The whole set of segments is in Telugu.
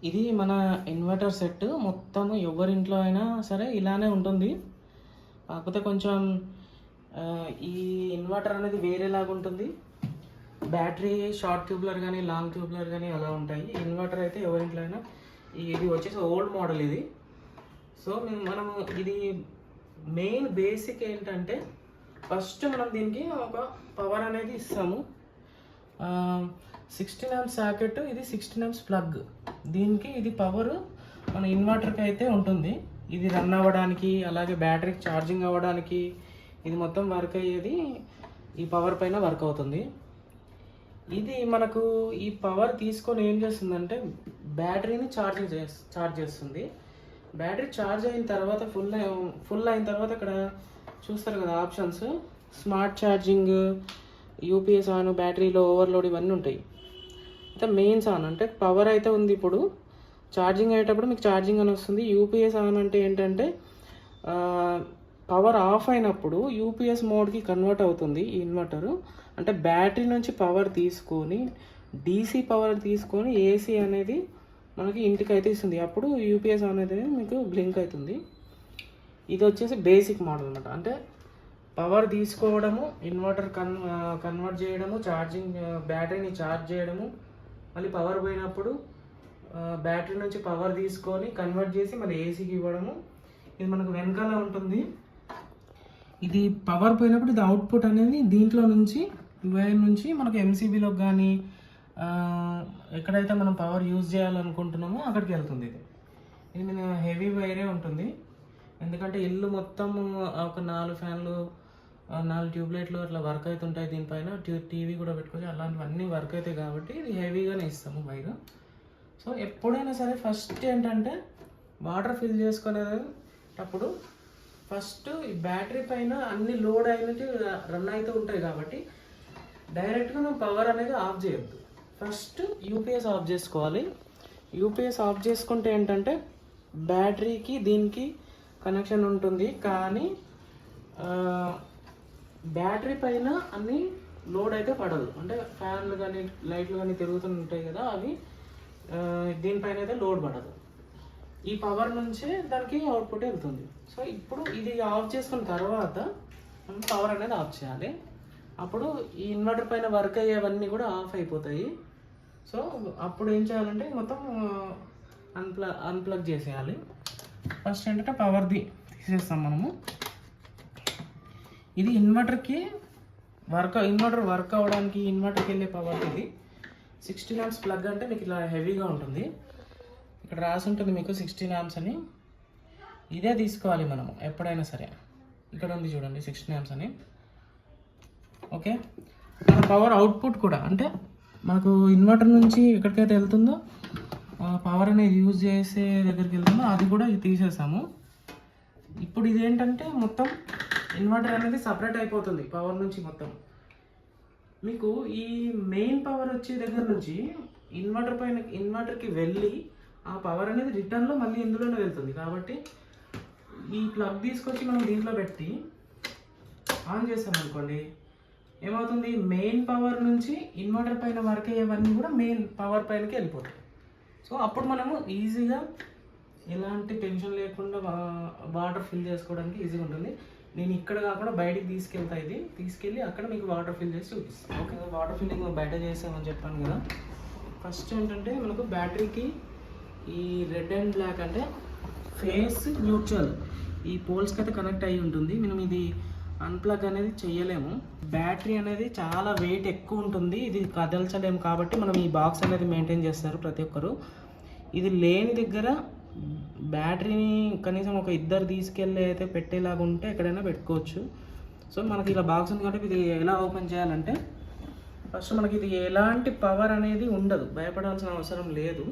ఇది మన ఇన్వర్టర్ సెట్ మొత్తం ఎవరింట్లో అయినా సరే ఇలానే ఉంటుంది. కాకపోతే కొంచెం ఈ ఇన్వర్టర్ అనేది వేరేలాగా ఉంటుంది. బ్యాటరీ షార్ట్ ట్యూబ్లర్ కానీ లాంగ్ ట్యూబ్లర్ కానీ అలా ఉంటాయి. ఇన్వర్టర్ అయితే ఎవరింట్లో అయినా. ఇది వచ్చేసి ఓల్డ్ మోడల్ ఇది. సో మనము ఇది మెయిన్ బేసిక్ ఏంటంటే ఫస్ట్ మనం దీనికి ఒక పవర్ అనేది ఇస్తాము. 16 amps సాకెట్, ఇది 16 amps ప్లగ్. దీనికి ఇది పవర్ మన ఇన్వర్టర్కి అయితే ఉంటుంది. ఇది రన్ అవ్వడానికి అలాగే బ్యాటరీకి ఛార్జింగ్ అవ్వడానికి ఇది మొత్తం వర్క్ అయ్యేది ఈ పవర్ పైన వర్క్ అవుతుంది. ఇది మనకు ఈ పవర్ తీసుకొని ఏం చేస్తుందంటే బ్యాటరీని ఛార్జ్ చేస్తుంది. బ్యాటరీ ఛార్జ్ అయిన తర్వాత ఫుల్ అయిన తర్వాత ఇక్కడ చూస్తారు కదా options, smart charging, UPS on, బ్యాటరీలో ఓవర్లోడ్ ఇవన్నీ ఉంటాయి. అయితే మెయిన్స్ ఆన్ అంటే పవర్ అయితే ఉంది. ఇప్పుడు ఛార్జింగ్ అయ్యేటప్పుడు మీకు ఛార్జింగ్ అని వస్తుంది. యూపీఎస్ ఆన్ అంటే ఏంటంటే పవర్ ఆఫ్ అయినప్పుడు యూపీఎస్ మోడ్కి కన్వర్ట్ అవుతుంది ఈ ఇన్వర్టరు. అంటే బ్యాటరీ నుంచి పవర్ తీసుకొని డీసీ పవర్ తీసుకొని ఏసీ అనేది మనకి ఇంటికి అయితే ఇస్తుంది. అప్పుడు యూపీఎస్ అనేది మీకు బ్లింక్ అవుతుంది. ఇది వచ్చేసి బేసిక్ మోడల్ అనమాట. అంటే పవర్ తీసుకోవడము, ఇన్వర్టర్ కన్వర్ట్ చేయడము, ఛార్జింగ్ బ్యాటరీని ఛార్జ్ చేయడము, మళ్ళీ పవర్ పోయినప్పుడు బ్యాటరీ నుంచి పవర్ తీసుకొని కన్వర్ట్ చేసి మళ్ళీ ఏసీకి ఇవ్వడము. ఇది మనకు వెనకాల ఉంటుంది. ఇది పవర్ పోయినప్పుడు ఇది అవుట్పుట్ అనేది దీంట్లో నుంచి వైర్ నుంచి మనకు ఎంసీబీలోకి కానీ ఎక్కడైతే మనం పవర్ యూజ్ చేయాలనుకుంటున్నామో అక్కడికి వెళ్తుంది. ఇది మన హెవీ వైరే ఉంటుంది. ఎందుకంటే ఇల్లు మొత్తం ఒక 4 ఫ్యాన్లు, 4 ట్యూబ్లైట్లు అట్లా వర్క్ అవుతుంటాయి. దీనిపైన టీవీ కూడా పెట్టుకోవచ్చు. అలాంటివన్నీ వర్క్ అవుతాయి కాబట్టి ఇది హెవీగానే ఇస్తాము వైర్. సో ఎప్పుడైనా సరే ఫస్ట్ ఏంటంటే వాటర్ ఫిల్ చేసుకునేటప్పుడు ఫస్ట్ ఈ బ్యాటరీ పైన అన్ని లోడ్ అయినట్టు రన్ అవుతూ ఉంటాయి కాబట్టి డైరెక్ట్గా మనం పవర్ అనేది ఆఫ్ చేయొద్దు. ఫస్ట్ యూపీఎస్ ఆఫ్ చేసుకోవాలి. యూపీఎస్ ఆఫ్ చేసుకుంటే ఏంటంటే బ్యాటరీకి దీనికి కనెక్షన్ ఉంటుంది, కానీ బ్యాటరీ పైన అన్ని లోడ్ అయితే పడదు. అంటే ఫ్యాన్లు కానీ లైట్లు కానీ తిరుగుతుంటాయి కదా, అవి దీనిపైన అయితే లోడ్ పడదు. ఈ పవర్ నుంచే దానికి అవుట్పుట్ వెళ్తుంది. సో ఇప్పుడు ఇది ఆఫ్ చేసుకున్న తర్వాత మనం పవర్ అనేది ఆఫ్ చేయాలి. అప్పుడు ఈ ఇన్వర్టర్ పైన వర్క్ అయ్యేవన్నీ కూడా ఆఫ్ అయిపోతాయి. సో అప్పుడు ఏం చేయాలంటే మొత్తం అన్ప్లగ్ చేసేయాలి. ఫస్ట్ ఏంటంటే పవర్ది తీసేస్తాం మనము. ఇది ఇన్వర్టర్కి ఇన్వర్టర్ వర్క్ అవ్వడానికి ఇన్వర్టర్కి వెళ్ళే పవర్. ఇది 16 amps ప్లగ్ అంటే మీకు ఇలా హెవీగా ఉంటుంది. ఇక్కడ రాసి ఉంటుంది మీకు 16 amps అని. ఇదే తీసుకోవాలి మనము ఎప్పుడైనా సరే. ఇక్కడ ఉంది చూడండి 16 amps అని. ఓకే, మన పవర్ అవుట్పుట్ కూడా అంటే మనకు ఇన్వర్టర్ నుంచి ఎక్కడికైతే వెళ్తుందో పవర్ అనేది యూజ్ చేసే దగ్గరికి వెళ్తుందో అది కూడా ఇది తీసేసాము. ఇప్పుడు ఇదేంటంటే మొత్తం ఇన్వర్టర్ అనేది సపరేట్ అయిపోతుంది పవర్ నుంచి. మొత్తం మీకు ఈ మెయిన్ పవర్ వచ్చే దగ్గర నుంచి ఇన్వర్టర్కి వెళ్ళి ఆ పవర్ అనేది రిటర్న్లో మళ్ళీ ఇందులోనే వెళ్తుంది. కాబట్టి ఈ ప్లగ్ తీసుకొచ్చి మనం దీంట్లో పెట్టి ఆన్ చేస్తాం అనుకోండి, ఏమవుతుంది, మెయిన్ పవర్ నుంచి ఇన్వర్టర్ పైన వర్క్ అయ్యేవన్నీ కూడా మెయిన్ పవర్ పైనకి వెళ్ళిపోతాయి. సో అప్పుడు మనము ఈజీగా ఎలాంటి టెన్షన్ లేకుండా వాటర్ ఫిల్ చేసుకోవడానికి ఈజీగా ఉంటుంది. నేను ఇక్కడ కాకుండా బయటికి ఇది తీసుకెళ్ళి అక్కడ మీకు వాటర్ ఫిల్ చేసి చూపిస్తాను. ఓకే, వాటర్ ఫిల్లింగ్ బయట చేసామని చెప్పాను కదా. ఫస్ట్ ఏంటంటే మనకు బ్యాటరీకి ఈ రెడ్ అండ్ బ్లాక్ అంటే ఫేస్ న్యూట్రల్ ఈ పోల్స్కి అయితే కనెక్ట్ అయ్యి ఉంటుంది. మనం ఇది అన్ప్లగ్ అనేది చేయలేము. బ్యాటరీ అనేది చాలా వెయిట్ ఎక్కువ ఉంటుంది, ఇది కదల్చలేము. కాబట్టి మనం ఈ బాక్స్ అనేది మెయింటైన్ చేస్తారు ప్రతి ఒక్కరు. ఇది లేని దగ్గర బ్యాటరీని కనీసం ఒక 2 తీసుకెళ్ళి అయితే పెట్టేలాగా ఉంటే ఎక్కడైనా పెట్టుకోవచ్చు. సో మనకి ఇలా బాక్స్ ఉంది కాబట్టి ఇది ఎలా ఓపెన్ చేయాలంటే ఫస్ట్ మనకి ఇది ఎలాంటి పవర్ అనేది ఉండదు, భయపడాల్సిన అవసరం లేదు.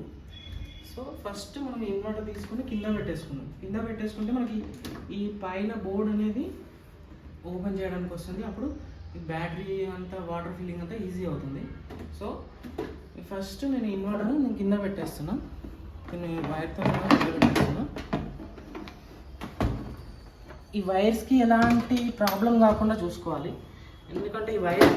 సో ఫస్ట్ మనం ఇన్వర్టర్ తీసుకొని కింద పెట్టేసుకుంటే మనకి ఈ పైన బోర్డ్ అనేది ఓపెన్ చేయడానికి వస్తుంది. అప్పుడు ఈ బ్యాటరీ అంతా వాటర్ ఫిల్లింగ్ అంతా ఈజీ అవుతుంది. సో ఫస్ట్ నేను ఇన్వర్టర్ కింద పెట్టేస్తున్నా. నేను వైర్తో పెట్టేస్తున్నా. ఈ వైర్స్కి ఎలాంటి ప్రాబ్లం కాకుండా చూసుకోవాలి. ఎందుకంటే ఈ వైర్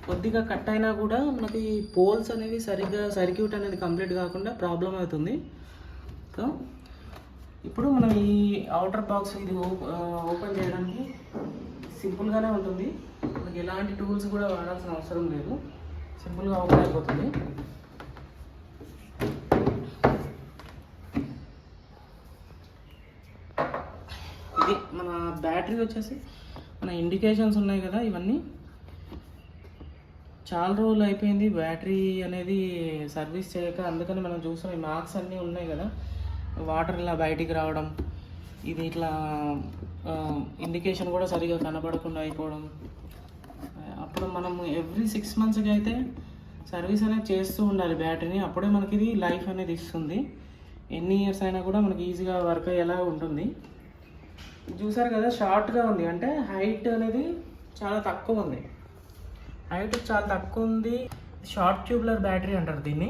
కొద్దిగా కట్ అయినా కూడా మనకి పోల్స్ అనేవి సరిగ్గా సర్క్యూట్ అనేది కంప్లీట్ కాకుండా ప్రాబ్లం అవుతుంది. సో ఇప్పుడు మనం ఈ అవుటర్ బాక్స్ ఇది ఓపెన్ చేయడానికి సింపుల్గానే ఉంటుంది. మనకి ఎలాంటి టూల్స్ కూడా వాడాల్సిన అవసరం లేదు, సింపుల్గా ఓపెన్ అయిపోతుంది. ఇది మన బ్యాటరీ వచ్చేసి మన ఇండికేషన్స్ ఉన్నాయి కదా, ఇవన్నీ చాలా రోజులు అయిపోయింది బ్యాటరీ అనేది సర్వీస్ చేయక, అందుకని మనం చూసాం ఈ మార్క్స్ అన్నీ ఉన్నాయి కదా, వాటర్ ఇలా బయటికి రావడం, ఇది ఇట్లా ఇండికేషన్ కూడా సరిగా కనబడకుండా అయిపోవడం. అప్పుడు మనం ఎవ్రీ 6 monthsకి అయితే సర్వీస్ అనేది చేస్తూ ఉండాలి బ్యాటరీని, అప్పుడే మనకి ఇది లైఫ్ అనేది ఇస్తుంది. ఎన్ని ఇయర్స్ అయినా కూడా మనకి ఈజీగా వర్క్ అయ్యేలా ఉంటుంది. చూసారు కదా, షార్ట్గా ఉంది, అంటే హైట్ అనేది చాలా తక్కువ ఉంది. హైట్ చాలా తక్కువ ఉంది. షార్ట్ ట్యూబ్లర్ బ్యాటరీ అంటారు దీన్ని.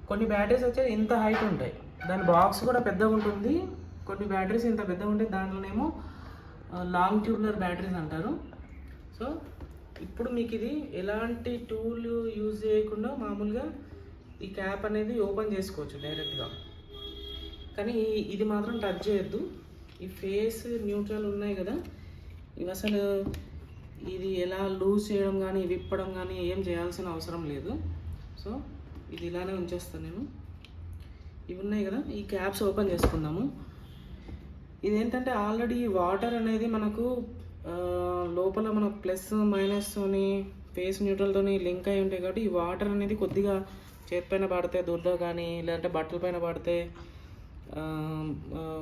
కొన్ని బ్యాటరీస్ వచ్చేసి ఇంత హైట్ ఉంటాయి, దాని బాక్స్ కూడా పెద్దగా ఉంటుంది. కొన్ని బ్యాటరీస్ ఇంత పెద్దగా ఉంటాయి, దాంట్లోనేమో లాంగ్ ట్యూబ్లర్ బ్యాటరీస్ అంటారు. సో ఇప్పుడు మీకు ఇది ఎలాంటి టూల్ యూజ్ చేయకుండా మామూలుగా ఈ క్యాప్ అనేది ఓపెన్ చేసుకోవచ్చు డైరెక్ట్గా. కానీ ఇది మాత్రం టచ్ చేయొద్దు. ఈ ఫేస్ న్యూట్రల్ ఉన్నాయి కదా, ఇవి అసలు ఇది ఎలా లూజ్ చేయడం కానీ విప్పడం కానీ ఏం చేయాల్సిన అవసరం లేదు. సో ఇది ఇలానే ఉంచేస్తాను నేను. ఇవి ఉన్నాయి కదా, ఈ క్యాప్స్ ఓపెన్ చేసుకుందాము. ఇదేంటంటే ఆల్రెడీ వాటర్ అనేది మనకు లోపల మన ప్లస్ మైనస్తోని ఫేస్ న్యూట్రల్తోని లింక్ అయి ఉంటాయి కాబట్టి, ఈ వాటర్ అనేది కొద్దిగా చేతి పైన పడితే దుర్ద కానీ లేదంటే బట్టల పైన పడితే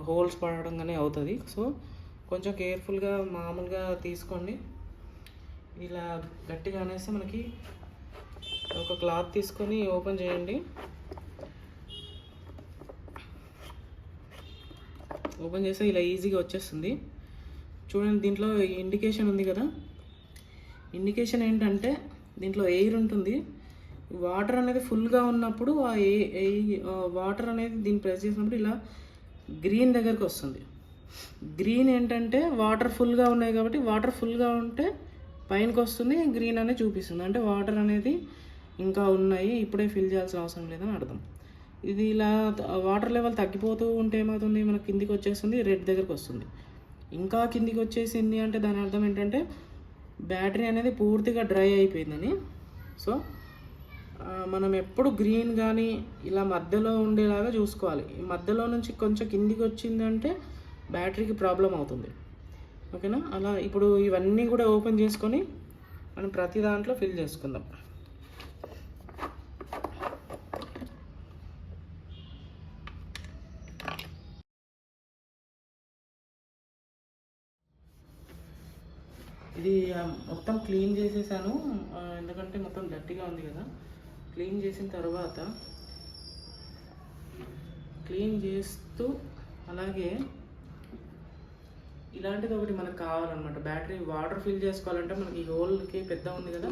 హోల్స్ పడడం కానీ అవుతుంది. సో కొంచెం కేర్ఫుల్గా మామూలుగా తీసుకోండి. ఇలా గట్టిగా అనేసి మనకి ఒక క్లాత్ తీసుకొని ఓపెన్ చేయండి. ఓపెన్ చేస్తే ఇలా ఈజీగా వచ్చేస్తుంది. చూడండి, దీంట్లో ఇండికేషన్ ఉంది కదా, ఇండికేషన్ ఏంటంటే దీంట్లో ఎయిర్ ఉంటుంది. వాటర్ అనేది ఫుల్గా ఉన్నప్పుడు ఆ వాటర్ అనేది దీన్ని ప్రెస్ చేసినప్పుడు ఇలా గ్రీన్ దగ్గరికి వస్తుంది. గ్రీన్ ఏంటంటే వాటర్ ఫుల్గా ఉన్నాయి కాబట్టి, వాటర్ ఫుల్గా ఉంటే పైనకి వస్తుంది, గ్రీన్ అనేది చూపిస్తుంది, అంటే వాటర్ అనేది ఇంకా ఉన్నాయి, ఇప్పుడే ఫిల్ చేయాల్సిన అవసరం లేదని అర్థం. ఇది ఇలా వాటర్ లెవెల్ తగ్గిపోతూ ఉంటే ఏమవుతుంది, మనకి కిందికి వచ్చేస్తుంది, రెడ్ దగ్గరికి వస్తుంది. ఇంకా కిందికి వచ్చేసింది అంటే దాని అర్థం ఏంటంటే బ్యాటరీ అనేది పూర్తిగా డ్రై అయిపోయిందని. సో మనం ఎప్పుడు గ్రీన్ కానీ ఇలా మధ్యలో ఉండేలాగా చూసుకోవాలి. ఈ మధ్యలో నుంచి కొంచెం కిందికి వచ్చిందంటే బ్యాటరీకి ప్రాబ్లం అవుతుంది. ఓకేనా? అలా ఇప్పుడు ఇవన్నీ కూడా ఓపెన్ చేసుకొని మనం ప్రతి దాంట్లో ఫిల్ చేసుకుందాం. ఇది మొత్తం క్లీన్ చేసేసాను, ఎందుకంటే మొత్తం గట్టిగా ఉంది కదా. క్లీన్ చేసిన తర్వాత క్లీన్ చేస్తూ అలాగే ఇలాంటిది ఒకటి మనకు కావాలన్నమాట. బ్యాటరీ వాటర్ ఫిల్ చేసుకోవాలంటే మనకి హోల్కి పెద్ద ఉంది కదా,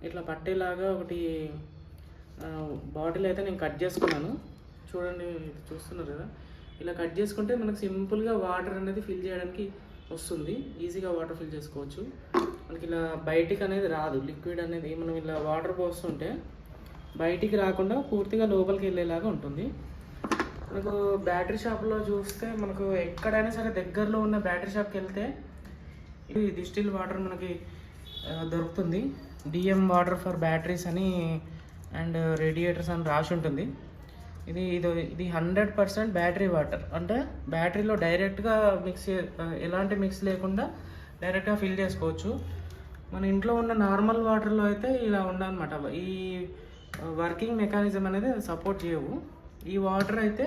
ఇట్లా పట్టేలాగా ఒకటి బాటిల్ అయితే నేను కట్ చేసుకున్నాను. చూడండి, చూస్తున్నారు కదా, ఇలా కట్ చేసుకుంటే మనకు సింపుల్గా వాటర్ అనేది ఫిల్ చేయడానికి వస్తుంది. ఈజీగా వాటర్ ఫిల్ చేసుకోవచ్చు. మనకి ఇలా బయటికి అనేది రాదు, లిక్విడ్ అనేది మనం ఇలా వాటర్ పోస్తుంటే బయటికి రాకుండా పూర్తిగా లోపలికి వెళ్ళేలాగా ఉంటుంది. మనకు బ్యాటరీ షాప్లో చూస్తే మనకు ఎక్కడైనా సరే దగ్గరలో ఉన్న బ్యాటరీ షాప్కి వెళ్తే ఇది డిస్టిల్ వాటర్ మనకి దొరుకుతుంది. డిఎం వాటర్ ఫర్ బ్యాటరీస్ అని అండ్ రేడియేటర్స్ అని రాసి ఉంటుంది. ఇది 100% బ్యాటరీ వాటర్, అంటే బ్యాటరీలో డైరెక్ట్గా ఎలాంటి మిక్స్ లేకుండా డైరెక్ట్గా ఫిల్ చేసుకోవచ్చు. మన ఇంట్లో ఉన్న నార్మల్ వాటర్లో అయితే ఇలా ఉండదన్నమాట. ఈ వర్కింగ్ మెకానిజం అనేది సపోర్ట్ చేయవు. ఈ వాటర్ అయితే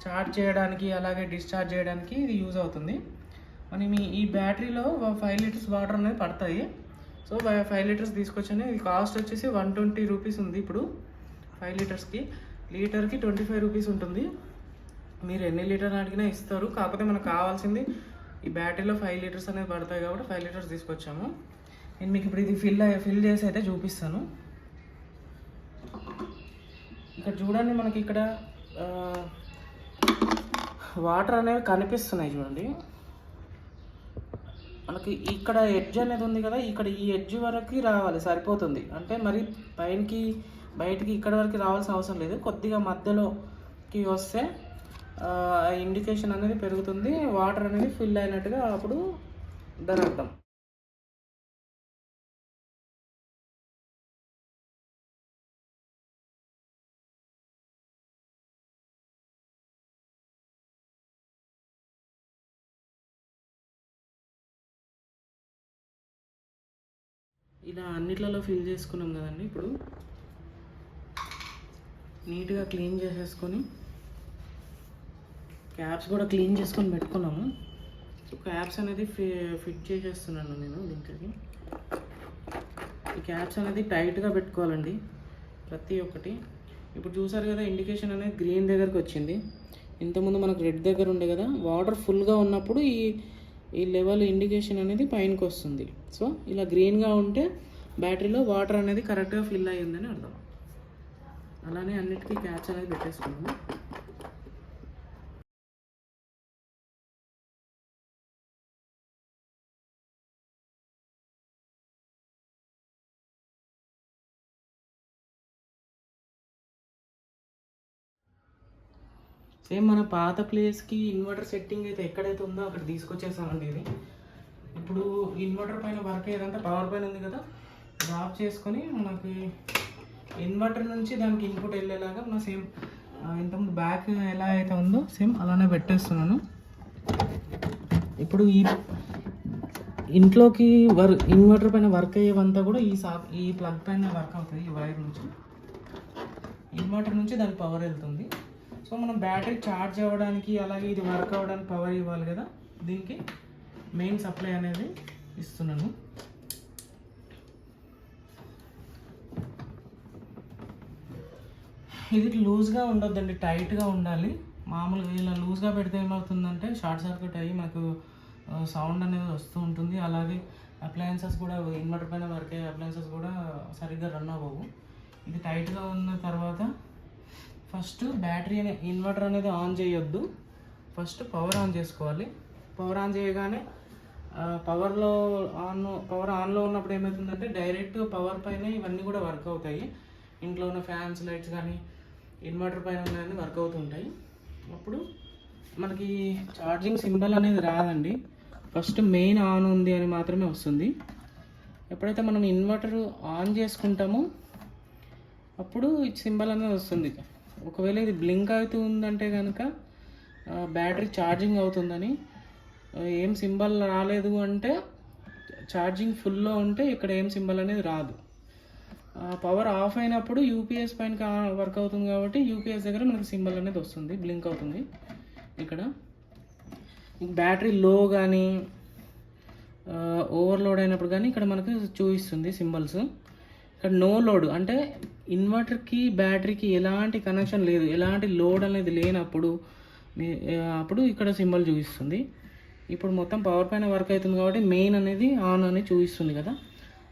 చార్జ్ చేయడానికి అలాగే డిశ్చార్జ్ చేయడానికి ఇది యూజ్ అవుతుంది. మనం ఈ బ్యాటరీలో 5 లీటర్స్ వాటర్ అనేది పడతాయి. సో 5 లీటర్స్ తీసుకొచ్చాను. ఇది కాస్ట్ వచ్చేసి 120 రూపీస్ ఉంది ఇప్పుడు 5 లీటర్స్కి. లీటర్కి 25 రూపీస్ ఉంటుంది. మీరు ఎన్ని లీటర్ అడిగినా ఇస్తారు. కాకపోతే మనకు కావాల్సింది ఈ బ్యాటరీలో 5 లీటర్స్ అనేది పడతాయి కాబట్టి 5 లీటర్స్ తీసుకొచ్చాము. నేను మీకు ఇప్పుడు ఇది ఫిల్ చేసి అయితే చూపిస్తాను. ఇక్కడ చూడండి, మనకి ఇక్కడ వాటర్ అనేవి కనిపిస్తున్నాయి చూడండి. మనకి ఇక్కడ ఎడ్జ్ అనేది ఉంది కదా, ఇక్కడ ఈ ఎడ్జ్ వరకు రావాలి సరిపోతుంది. అంటే మరి పైనకి బయటికి ఇక్కడ వరకు రావాల్సిన అవసరం లేదు, కొద్దిగా మధ్యలోకి వస్తే ఇండికేషన్ అనేది పెరుగుతుంది, వాటర్ అనేది ఫిల్ అయినట్టుగా అప్పుడు దాని అర్థం. ఇలా అన్నిట్లలో ఫిల్ చేసుకున్నాం కదండి. ఇప్పుడు నీట్గా క్లీన్ చేసేసుకొని క్యాప్స్ కూడా క్లీన్ చేసుకొని పెట్టుకున్నాము. సో క్యాప్స్ అనేది ఫిట్ చేసేస్తున్నాను నేను దీనికి. ఈ క్యాప్స్ అనేది టైట్గా పెట్టుకోవాలండి ప్రతి ఒక్కటి. ఇప్పుడు చూసారు కదా ఇండికేషన్ అనేది గ్రీన్ దగ్గరకు వచ్చింది. ఇంతకుముందు మనకు రెడ్ దగ్గర ఉండే కదా, వాటర్ ఫుల్గా ఉన్నప్పుడు ఈ లెవెల్ ఇండికేషన్ అనేది పైనకి వస్తుంది. సో ఇలా గ్రీన్గా ఉంటే బ్యాటరీలో వాటర్ అనేది కరెక్ట్గా ఫిల్ అయ్యిందని అర్థం. అలానే అన్నిటికీ క్యాప్స్ అనేది పెట్టేసుకున్నాము. సేమ్ మన పాత ప్లేస్కి ఇన్వర్టర్ సెట్టింగ్ అయితే ఎక్కడైతే ఉందో అక్కడ తీసుకొచ్చేసామండి. ఇది ఇప్పుడు ఇన్వర్టర్ పైన వర్క్ అయ్యేదంటే పవర్ పైన ఉంది కదా, ఆఫ్ చేసుకొని మనకి ఇన్వర్టర్ నుంచి దానికి ఇన్పుట్ వెళ్ళేలాగా మనం సేమ్ ఇంతకుముందు బ్యాక్ ఎలా అయితే ఉందో సేమ్ అలానే పెట్టేస్తున్నాను. ఇప్పుడు ఇంట్లోకి ఇన్వర్టర్ పైన వర్క్ అయ్యేవంతా కూడా ఈ ప్లగ్ పైన వర్క్ అవుతుంది. ఈ వైర్ నుంచి ఇన్వర్టర్ నుంచి దానికి పవర్ వెళ్తుంది. సో మనం బ్యాటరీ ఛార్జ్ అవ్వడానికి అలాగే ఇది వర్క్ అవ్వడానికి పవర్ ఇవ్వాలి కదా, దీనికి మెయిన్ సప్లై అనేది ఇస్తున్నాను. ఇది లూజ్గా ఉండొద్దండి, టైట్గా ఉండాలి. మామూలుగా ఇలా లూజ్గా పెడితే ఏమవుతుందంటే షార్ట్ సర్క్యూట్ అయ్యి మనకు సౌండ్ అనేది వస్తూ ఉంటుంది. అలాగే అప్లయన్సెస్ కూడా, ఇన్వర్టర్ పైన వర్క్ అయ్యే అప్లయన్సెస్ కూడా సరిగ్గా రన్ అవ్వవు. ఇది టైట్గా ఉన్న తర్వాత ఫస్ట్ బ్యాటరీ ఇన్వర్టర్ అనేది ఆన్ చేయొద్దు, ఫస్ట్ పవర్ ఆన్ చేసుకోవాలి. పవర్ ఆన్ చేయగానే పవర్ ఆన్లో ఉన్నప్పుడు ఏమవుతుందంటే డైరెక్ట్ పవర్ పైన ఇవన్నీ కూడా వర్క్ అవుతాయి. ఇంట్లో ఉన్న ఫ్యాన్స్, లైట్స్ కానీ ఇన్వర్టర్ పైన ఉన్నవన్నీ వర్క్ అవుతుంటాయి. అప్పుడు మనకి ఛార్జింగ్ సింబల్ అనేది రాదండి, ఫస్ట్ మెయిన్ ఆన్ ఉంది అని మాత్రమే వస్తుంది. ఎప్పుడైతే మనం ఇన్వర్టర్ ఆన్ చేసుకుంటామో అప్పుడు ఈ సింబల్ అనేది వస్తుంది. ఒకవేళ ఇది బ్లింక్ అవుతూ ఉందంటే కనుక బ్యాటరీ ఛార్జింగ్ అవుతుందని, ఏం సింబల్ రాలేదు అంటే ఛార్జింగ్ ఫుల్లో ఉంటే ఇక్కడ ఏం సింబల్ అనేది రాదు. పవర్ ఆఫ్ అయినప్పుడు యూపీఎస్ పైన వర్క్ అవుతుంది కాబట్టి యూపీఎస్ దగ్గర మనకి సింబల్ అనేది వస్తుంది, బ్లింక్ అవుతుంది. ఇక్కడ బ్యాటరీ లో కానీ ఓవర్లోడ్ అయినప్పుడు కానీ ఇక్కడ మనకు చూపిస్తుంది సింబల్స్. ఇక్కడ నో లోడ్ అంటే ఇన్వర్టర్కి బ్యాటరీకి ఎలాంటి కనెక్షన్ లేదు, ఎలాంటి లోడ్ అనేది లేనప్పుడు అప్పుడు ఇక్కడ సింబల్ చూపిస్తుంది. ఇప్పుడు మొత్తం పవర్ పైన వర్క్ అవుతుంది కాబట్టి మెయిన్ అనేది ఆన్ అని చూపిస్తుంది కదా.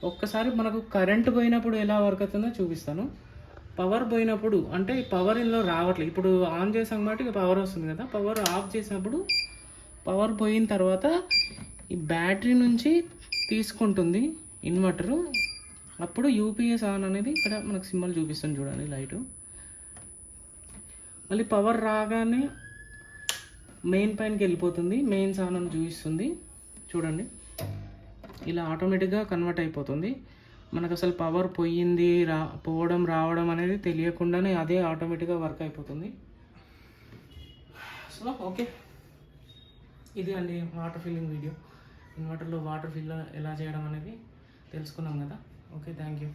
ఒక్కసారి మనకు కరెంట్ పోయినప్పుడు ఎలా వర్క్ అవుతుందో చూపిస్తాను. పవర్ పోయినప్పుడు అంటే పవర్ ఇందులో రావట్లేదు, ఇప్పుడు ఆన్ చేసాం కాబట్టి పవర్ వస్తుంది కదా. పవర్ ఆఫ్ చేసినప్పుడు పవర్ పోయిన తర్వాత ఈ బ్యాటరీ నుంచి తీసుకుంటుంది ఇన్వర్టరు, అప్పుడు యూపీఎస్ ఆన్ అనేది ఇక్కడ మనకు సింబల్ చూపిస్తుంది చూడండి లైటు. మళ్ళీ పవర్ రాగానే మెయిన్ పైనకి వెళ్ళిపోతుంది, మెయిన్స్ ఆన్ అని చూపిస్తుంది చూడండి. ఇలా ఆటోమేటిక్గా కన్వర్ట్ అయిపోతుంది. మనకు అసలు పవర్ పోయింది పోవడం రావడం అనేది తెలియకుండానే అదే ఆటోమేటిక్గా వర్క్ అయిపోతుంది. సో ఓకే, ఇది అండి వాటర్ ఫిల్లింగ్ వీడియో. ఇన్వర్టర్లో వాటర్ ఫిల్ ఎలా చేయడం అనేది తెలుసుకున్నాం కదా. Okay, thank you.